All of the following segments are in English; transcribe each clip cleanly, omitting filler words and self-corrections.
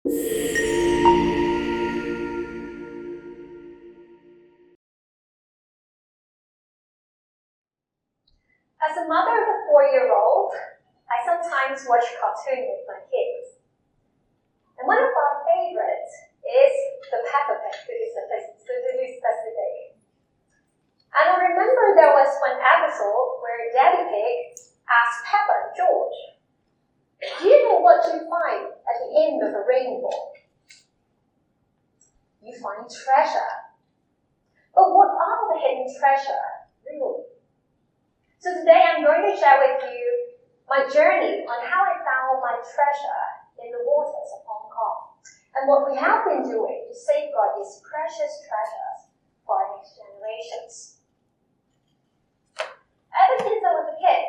As a mother of a 4-year-old, I sometimes watch cartoons with my kids. And one of our favorites is the Peppa Pig, to be specific. And I remember there was one episode where Daddy Pig asked Peppa and George, "Do you know what you find at the end of a rainbow?" "You find treasure." But what are the hidden treasure, really? So today I'm going to share with you my journey on how I found my treasure in the waters of Hong Kong and what we have been doing to safeguard these precious treasures for our next generations. Ever since I was a kid,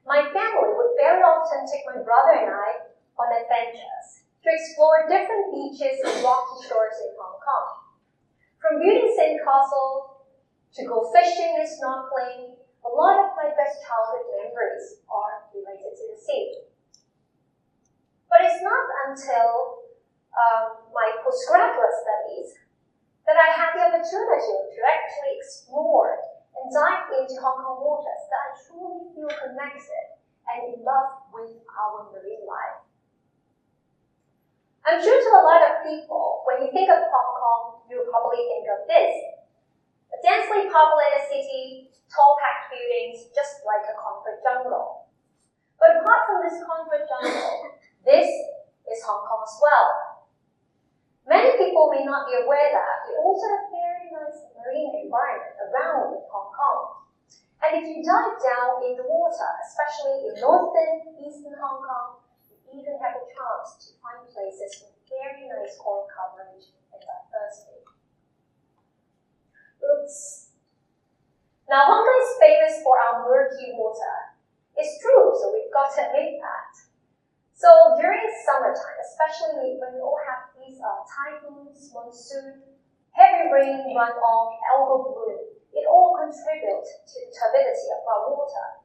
my family would very often take my brother and I on adventures to explore different beaches and rocky shores in Hong Kong. From building sandcastles to go fishing and snorkeling, a lot of my best childhood memories are related to the sea. But it's not until my postgraduate studies that I had the opportunity to actually explore and dive into Hong Kong waters that I truly feel connected and in love with our marine life. I'm sure to a lot of people, when you think of Hong Kong, you'll probably think of this. A densely populated city, tall-packed buildings, just like a concrete jungle. But apart from this concrete jungle, this is Hong Kong as well. Many people may not be aware that we also have very nice marine environment around Hong Kong. And if you dive down in the water, especially in northern, eastern Hong Kong, you even have a chance to find places with very nice coral coverage and diversity. Oops. Now, Hong Kong is famous for our murky water. It's true, so we've got to admit that. So during summertime, especially when we all have these typhoons, monsoon, heavy rain, runoff, algal bloom, it all contributes to the turbidity of our water.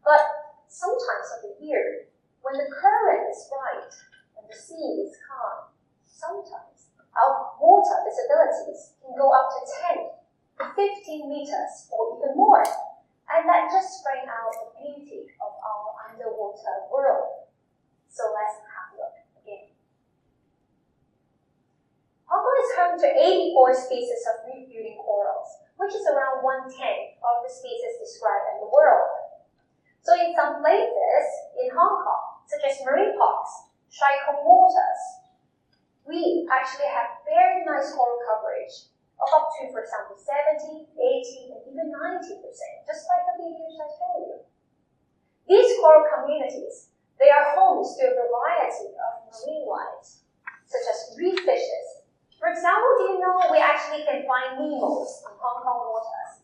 But sometimes of the year, when the current is right and the sea is calm, sometimes our water visibilities can go up to 10 to 15 meters or even more. And that just brings out the beauty of our underwater world. So let's have a look again. Hong Kong is home to 84 species of reef-building corals, which is around 1/10 of the species described in the world. So in some places in Hong Kong, such as marine parks, Shai Kung waters, we actually have very nice coral coverage of up to, for example, 70, 80, and even 90%, just like the videos I showed you. These coral communities, they are homes to a variety of marine life, such as reef fishes. For example, do you know we actually can find Nemos in Hong Kong waters?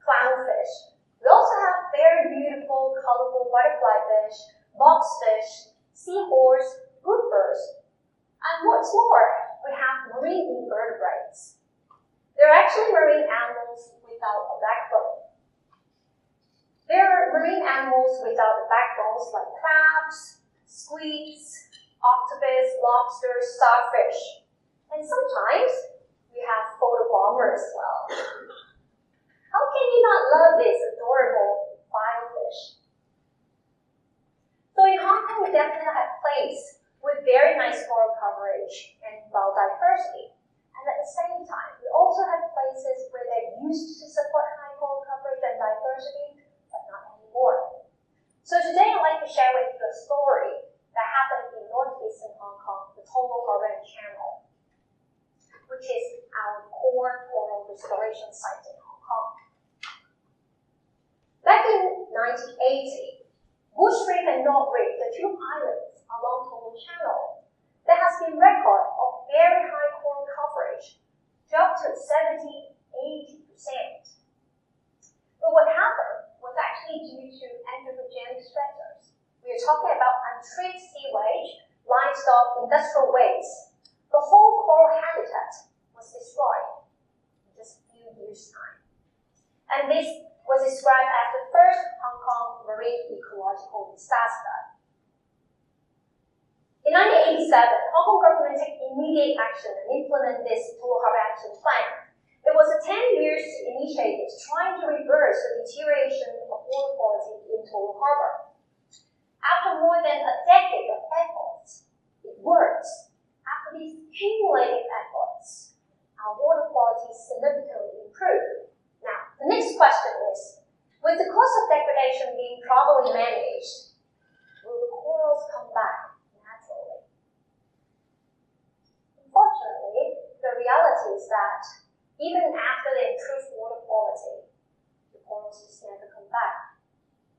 Clownfish. We also have very beautiful, colorful butterfly fish, boxfish, seahorse, groupers. And what's more, we have marine invertebrates. They're actually marine animals without a backbone. There are marine animals without the backbones like crabs, squids, octopus, lobsters, starfish. And sometimes we have photobomber as well. How can you not love this adorable filefish? So in Hong Kong, we definitely have place with very nice coral coverage and biodiversity. And at the same time, we also have places where they're used to support high coral coverage and diversity, but not anymore. So today I'd like to share with you a story that happened in northeastern Hong Kong, the Togo Harbor Channel, which is our core coral restoration site in Hong Kong. Back in 1980, Bush Reef and North Reef, the two islands along Togo Channel, there has been record of very high coral coverage to up to 70–80%. But what happened was actually due to anthropogenic stressors. We are talking about untreated sewage, livestock, industrial waste. The whole coral habitat was destroyed in just a few years' time. And this was described as the first Hong Kong marine ecological disaster. Hong Kong government took immediate action and implement this Total Harbour Action Plan. It was a 10 years initiative trying to reverse the deterioration of water quality in Total Harbour. After more than a decade of efforts, it works. After these cumulative efforts, our water quality significantly improved. Now, the next question is, with the cost of degradation being properly managed, will the corals come back naturally? Unfortunately, the reality is that even after the improved water quality, the corals just never come back.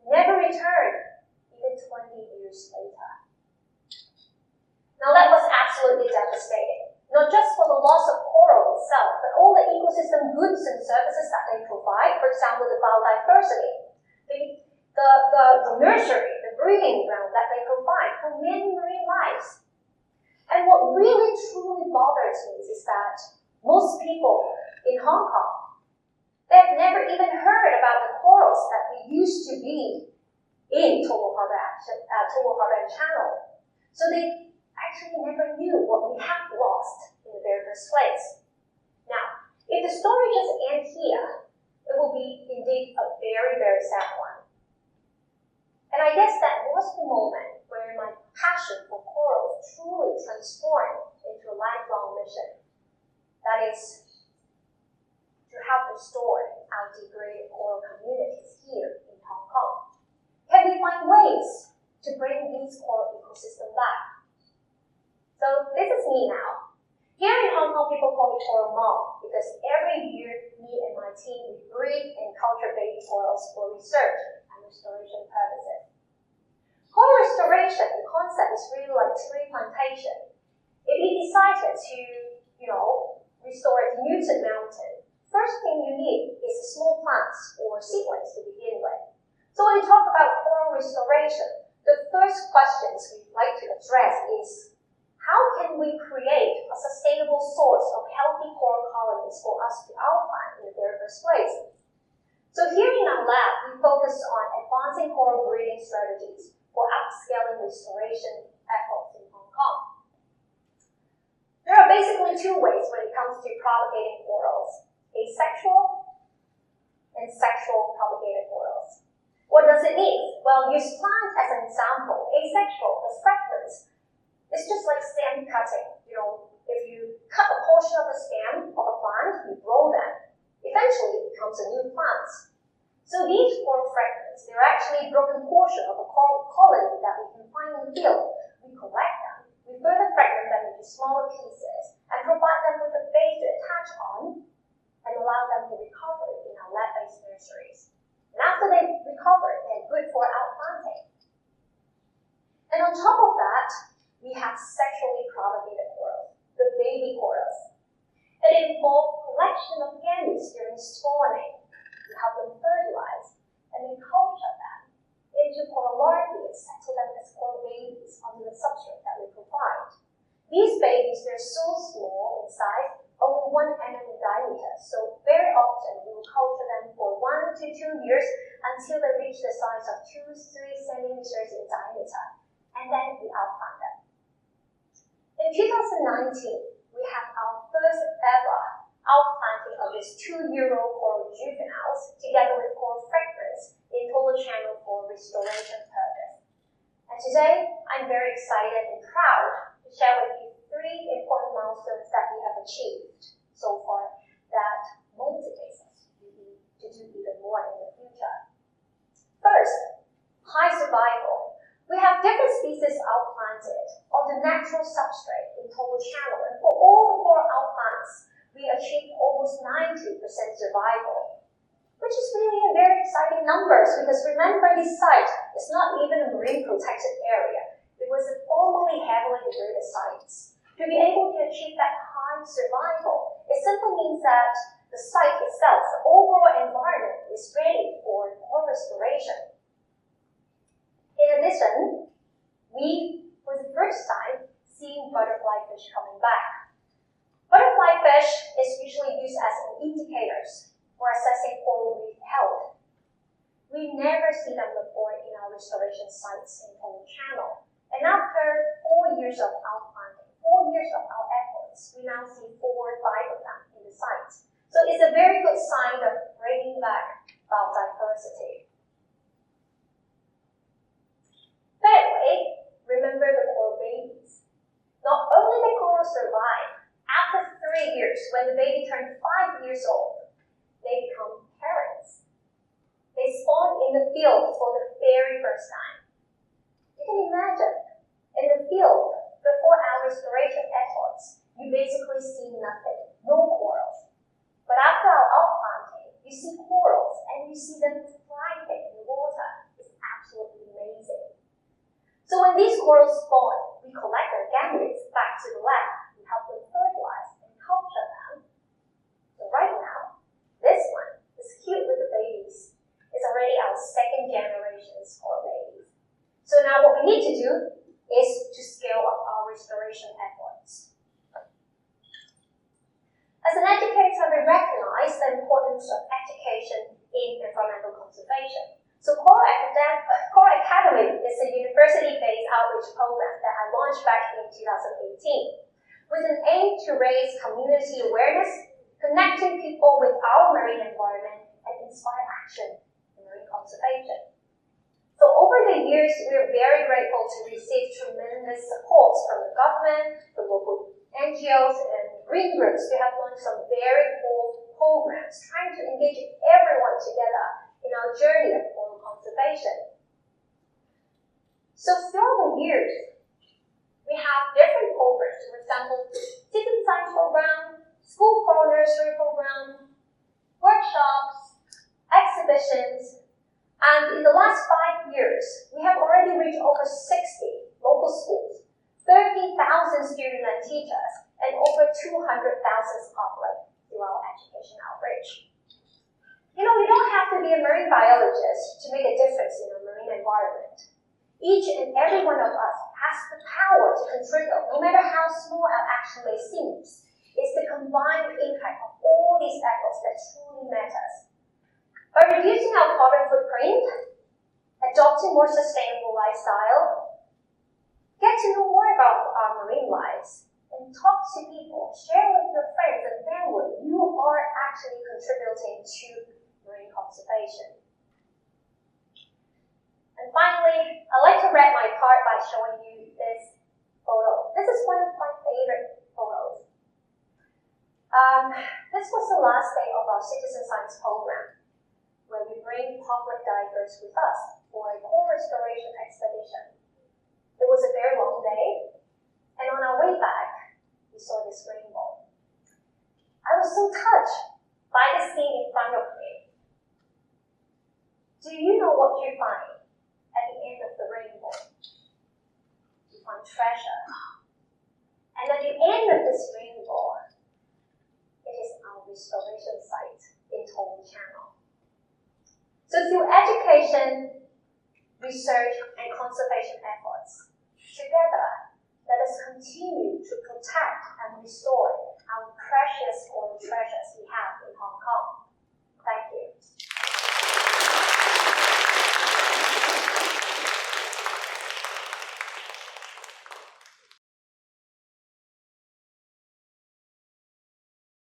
Never return, even 20 years later. Now that was absolutely devastating, not just for the loss of coral itself, but all the ecosystem goods and services that they provide, for example, the biodiversity, the nursery, the breeding ground that they provide for many marine lives. And what really truly bothers me is that most people in Hong Kong, they've never even heard about the corals that we used to be in Total Harbour Channel. So they actually never knew what we have lost in the very first place. Now, if the story just ends here, it will be indeed a very, very sad one. And I guess that was the moment where my passion for corals truly transformed into a lifelong mission. That is, to help restore our degraded coral communities here in Hong Kong. Can we find ways to bring these coral ecosystems back? So this is me now. Here in Hong Kong, people call me Coral Mom because every year, me and my team, we breed and culture baby corals for research and restoration purposes. Coral restoration, the concept is really like tree plantation. If you decided to, restore a denuded mountain, first thing you need is small plants or seedlings to begin with. So when we talk about coral restoration, the first questions we'd like to address is, how can we create a sustainable source of healthy coral colonies for us to outplant in the very first place? So here in our lab, we focus on advancing coral breeding strategies for upscaling restoration efforts in Hong Kong. There are basically two ways when it comes to propagating corals: asexual and sexual propagated corals. What does it mean? Well, use plant as an example. Asexual, the fragments, it's just like stem cutting. If you cut a portion of the stem of a plant, you grow them. Eventually, it becomes a new plant. So these coral fragments, they're actually a broken portion of a coral colony that we can find in the field. We collect them, we further fragment them into smaller pieces, and provide them with a base to attach on, and allow them to recover in our lab-based nurseries. And after they recover, they're good for outplanting. And on top of that, we have sexually propagated corals, the baby corals. It involves collection of gametes during spawning. We help them fertilize, and then culture them into coral larvae and settle them as coral babies onto the substrate that we provide. These babies, they're so small in size, only 1 mm in diameter, so very often we will culture them for 1 to 2 years until they reach the size of 2 to 3 centimeters in diameter, and then we outplant them. In 2019, we have our first ever outplanting of these 2-year-old coral juveniles together with coral fragments in Total Channel for restoration purpose. And today, I'm very excited and proud to share with you 3 important milestones that we have achieved so far that motivates us to do even more in the future. First, high survival. We have different species outplanted on the natural substrate in Total Channel, and for all the coral outplants, we achieved almost 90% survival, which is really a very exciting numbers because remember, this site is not even a marine protected area. It was a formerly heavily degraded site. To be able to achieve that high survival, it simply means that the site itself, the overall environment, is ready for coral restoration. In addition, we, for the first time, seen butterfly fish coming back. Butterfly fish is usually used as indicators for assessing coral reef health. We never see them before in our restoration sites in Total Channel. And after 4 years of outplanting, the baby turns 5 years old, they become parents. They spawn in the field for the very first time. You can imagine, in the field, before our restoration efforts, you basically see nothing, no corals. But after our outplanting, you see corals and you see them thriving in the water. It's absolutely amazing. So when these corals spawn, we collect their gametes back to the lab. We help them fertilize and culture them. So right now, this one, this cute little babies, is already our second generation's coral babies. So now what we need to do is to scale up our restoration efforts. As an educator, we recognize the importance of education in environmental conservation. So Coral Academy is a university-based outreach program that I launched back in 2018 with an aim to raise community awareness, connecting people with our marine environment, and inspire action in marine conservation. So over the years, we are very grateful to receive tremendous support from the government, the local NGOs, and green groups to have launched some very cool programs trying to engage everyone together in our journey of coral conservation. So throughout the years, we have different programs. For example, citizen science program, school coral nursery program, workshops, exhibitions, and in the last 5 years, we have already reached over 60 local schools, 30,000 students and teachers, and over 200,000 public through our education outreach. You know, you don't have to be a marine biologist to make a difference in the marine environment. Each and every one of us has the power to contribute, no matter how small our action may seem. It's the combined impact of all these efforts that truly matters. By reducing our carbon footprint, adopting more sustainable lifestyle, get to know more about our marine lives, and talk to people, share with your friends and family, you are actually contributing to marine conservation. And finally, I'd like to wrap my part by showing you this photo. This is one of my favorite photos. This was the last day of our citizen science program, where we bring public divers with us for a coral restoration expedition. It was a very long day, and on our way back, we saw this rainbow. I was so touched by the scene in front of me. Do you know what you find at the end of the rainbow? You find treasure. And at the end of this rainbow, it is our restoration site in Tong Channel. So through education, research, and conservation efforts, together, let us continue to protect and restore our precious coral treasures we have in Hong Kong.